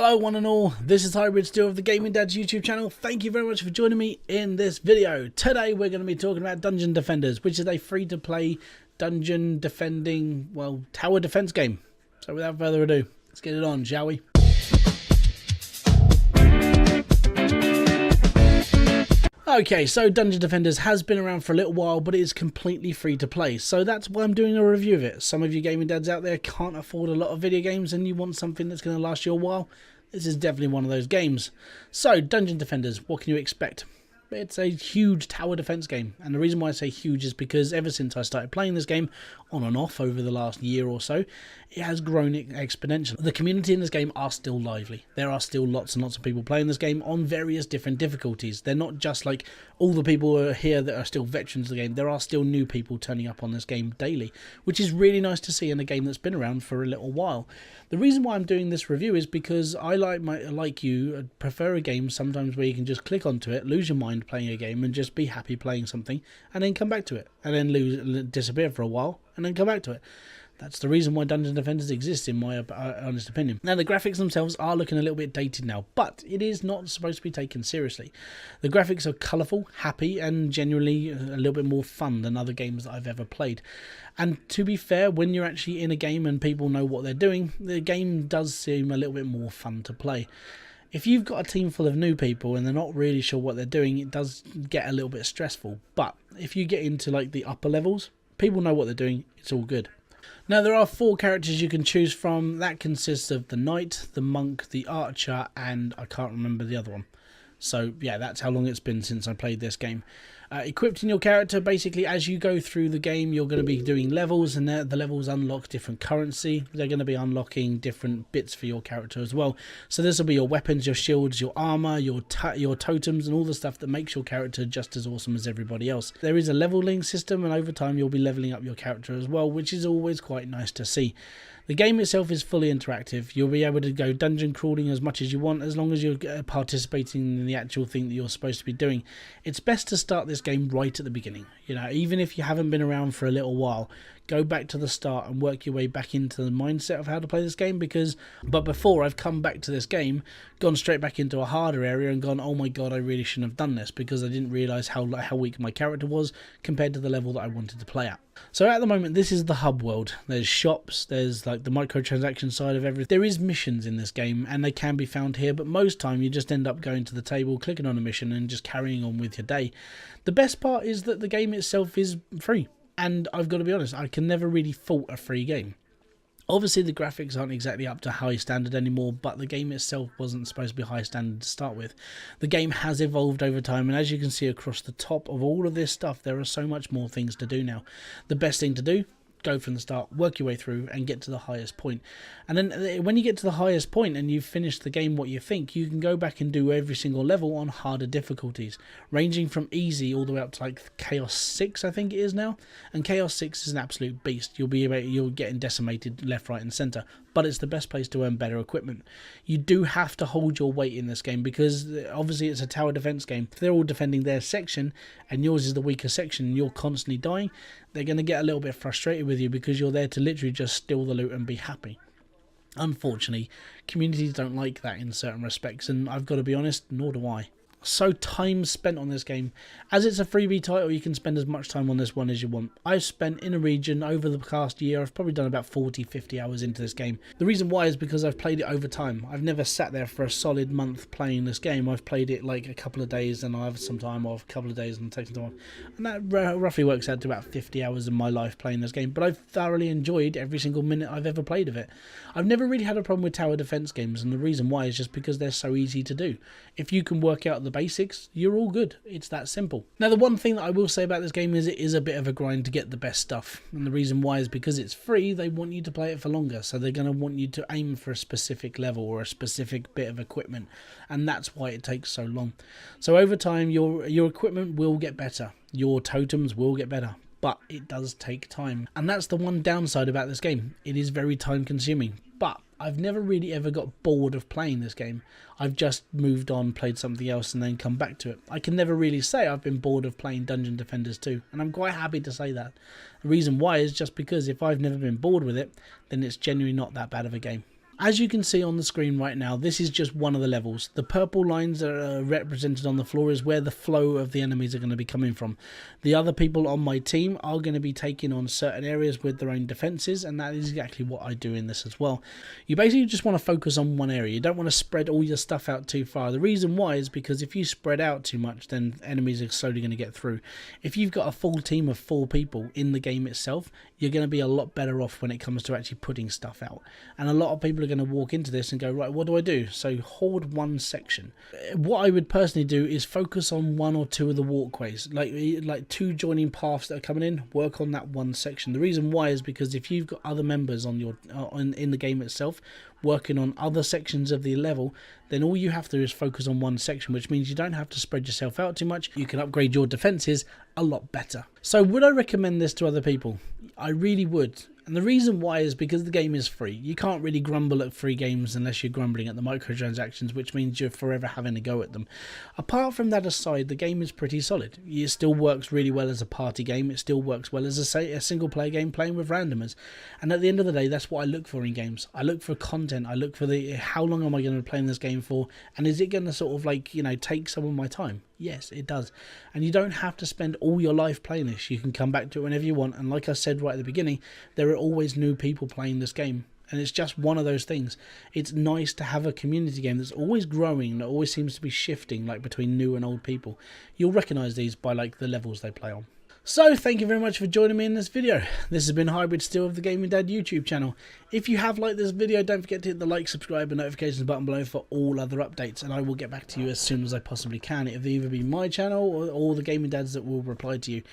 Hello one and all, this is Hybrid Steel of the Gaming Dads YouTube channel. Thank you very much for joining me in this video. Today we're going to be talking about Dungeon Defenders, which is a free-to-play dungeon defending, well, tower defense game. So without further ado, let's get it on, shall we? Okay, so Dungeon Defenders has been around for a little while, but it is completely free to play, so that's why I'm doing a review of it. Some of you gaming dads out there can't afford a lot of video games and you want something that's going to last you a while. This is definitely one of those games. So, Dungeon Defenders, what can you expect? It's a huge tower defense game, and the reason why I say huge is because ever since I started playing this game on and off over the last year or so, it has grown exponentially. The community in this game are still lively. There are still lots and lots of people playing this game on various different difficulties. They're not just like all the people who are here that are still veterans of the game. There are still new people turning up on this game daily, which is really nice to see in a game that's been around for a little while. The reason why I'm doing this review is because I like you prefer a game sometimes where you can just click onto it, lose your mind playing a game and just be happy playing something and then come back to it and then disappear for a while and then come back to it. That's the reason why Dungeon Defenders exists, in my honest opinion. Now, the graphics themselves are looking a little bit dated now, but it is not supposed to be taken seriously. The graphics are colourful, happy, and genuinely a little bit more fun than other games that I've ever played. And to be fair, when you're actually in a game and people know what they're doing, the game does seem a little bit more fun to play. If you've got a team full of new people and they're not really sure what they're doing, it does get a little bit stressful. But if you get into like the upper levels, people know what they're doing, it's all good. Now, there are 4 characters you can choose from. That consists of the knight, the monk, the archer, and I can't remember the other one. So yeah, that's how long it's been since I played this game. Equipped in your character, basically as you go through the game you're going to be doing levels, and the levels unlock different currency. They're going to be unlocking different bits for your character as well. So this will be your weapons, your shields, your armor, your totems, and all the stuff that makes your character just as awesome as everybody else. There is a leveling system, and over time you'll be leveling up your character as well, which is always quite nice to see. The game itself is fully interactive. You'll be able to go dungeon crawling as much as you want, as long as you're participating in the actual thing that you're supposed to be doing. It's best to start this game right at the beginning. You know, even if you haven't been around for a little while, go back to the start and work your way back into the mindset of how to play this game. But before I've come back to this game, gone straight back into a harder area and gone, oh my god, I really shouldn't have done this, because I didn't realise how weak my character was compared to the level that I wanted to play at. So at the moment, this is the hub world. There's shops, there's like the microtransaction side of everything. There is missions in this game, and they can be found here, but most time you just end up going to the table, clicking on a mission, and just carrying on with your day. The best part is that the game itself is free, and I've got to be honest, I can never really fault a free game. Obviously the graphics aren't exactly up to high standard anymore, but the game itself wasn't supposed to be high standard to start with. The game has evolved over time, and as you can see across the top of all of this stuff, there are so much more things to do now. The best thing to do, go from the start, work your way through and get to the highest point. And then when you get to the highest point and you've finished the game what you think, you can go back and do every single level on harder difficulties, ranging from easy all the way up to like Chaos 6, I think it is now. And Chaos 6 is an absolute beast. You're getting decimated left, right and centre, but it's the best place to earn better equipment. You do have to hold your weight in this game, because obviously it's a tower defense game. If they're all defending their section and yours is the weaker section and you're constantly dying, they're going to get a little bit frustrated with you, because you're there to literally just steal the loot and be happy. Unfortunately, communities don't like that in certain respects, and I've got to be honest, nor do I. So time spent on this game. As it's a freebie title, you can spend as much time on this one as you want. I've spent in a region over the past year, I've probably done about 40-50 hours into this game. The reason why is because I've played it over time. I've never sat there for a solid month playing this game. I've played it like a couple of days and I have some time off, a couple of days and take some time off. And that roughly works out to about 50 hours of my life playing this game. But I've thoroughly enjoyed every single minute I've ever played of it. I've never really had a problem with tower defense games, and the reason why is just because they're so easy to do. If you can work out the basics, you're all good. It's that simple. Now, the one thing that I will say about this game is it is a bit of a grind to get the best stuff, and the reason why is because it's free. They want you to play it for longer, so they're going to want you to aim for a specific level or a specific bit of equipment, and that's why it takes so long. So over time your equipment will get better, your totems will get better, but it does take time, and that's the one downside about this game. It is very time consuming, but I've never really ever got bored of playing this game. I've just moved on, played something else and then come back to it. I can never really say I've been bored of playing Dungeon Defenders 2, and I'm quite happy to say that. The reason why is just because if I've never been bored with it, then it's genuinely not that bad of a game. As you can see on the screen right now, this is just one of the levels. The purple lines that are represented on the floor is where the flow of the enemies are going to be coming from. The other people on my team are going to be taking on certain areas with their own defenses, and that is exactly what I do in this as well. You basically just want to focus on one area. You don't want to spread all your stuff out too far. The reason why is because if you spread out too much, then enemies are slowly going to get through. If you've got a full team of 4 people in the game itself, you're going to be a lot better off when it comes to actually putting stuff out. And a lot of people are going to walk into this and go, right, what do I do? So hoard one section. What I would personally do is focus on 1 or 2 of the walkways, like 2 joining paths that are coming in. Work on that one section. The reason why is because if you've got other members on your in the game itself working on other sections of the level, then all you have to do is focus on one section, which means you don't have to spread yourself out too much. You can upgrade your defenses a lot better. So would I recommend this to other people? I really would. And the reason why is because the game is free. You can't really grumble at free games unless you're grumbling at the microtransactions, which means you're forever having to go at them. Apart from that aside, the game is pretty solid. It still works really well as a party game. It still works well as a single player game playing with randomers. And at the end of the day, that's what I look for in games. I look for content. I look for how long am I going to be playing this game for? And is it going to sort of like, you know, take some of my time? Yes, it does. And you don't have to spend all your life playing this. You can come back to it whenever you want. And like I said right at the beginning, there are always new people playing this game. And it's just one of those things. It's nice to have a community game that's always growing, that always seems to be shifting, like between new and old people. You'll recognise these by like the levels they play on. So thank you very much for joining me in this video. This has been Hybrid Steel of the Gaming Dad YouTube channel. If you have liked this video, don't forget to hit the like, subscribe and notifications button below for all other updates, and I will get back to you as soon as I possibly can. It'll either be my channel or the Gaming Dads that will reply to you.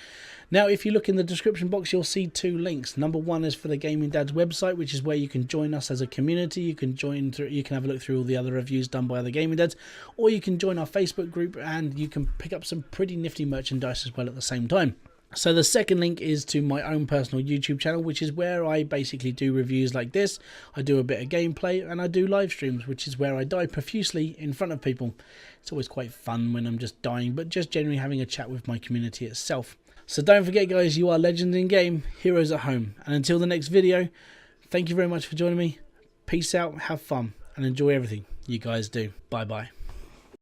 Now if you look in the description box, you'll see 2 links. Number 1 is for the Gaming Dads website, which is where you can join us as a community. You can have a look through all the other reviews done by other Gaming Dads, or you can join our Facebook group and you can pick up some pretty nifty merchandise as well at the same time. So the second link is to my own personal YouTube channel, which is where I basically do reviews like this. I do a bit of gameplay and I do live streams, which is where I die profusely in front of people. It's always quite fun when I'm just dying, but just generally having a chat with my community itself. So don't forget guys, you are legends in game, heroes at home. And until the next video, thank you very much for joining me. Peace out, have fun and enjoy everything you guys do. Bye bye.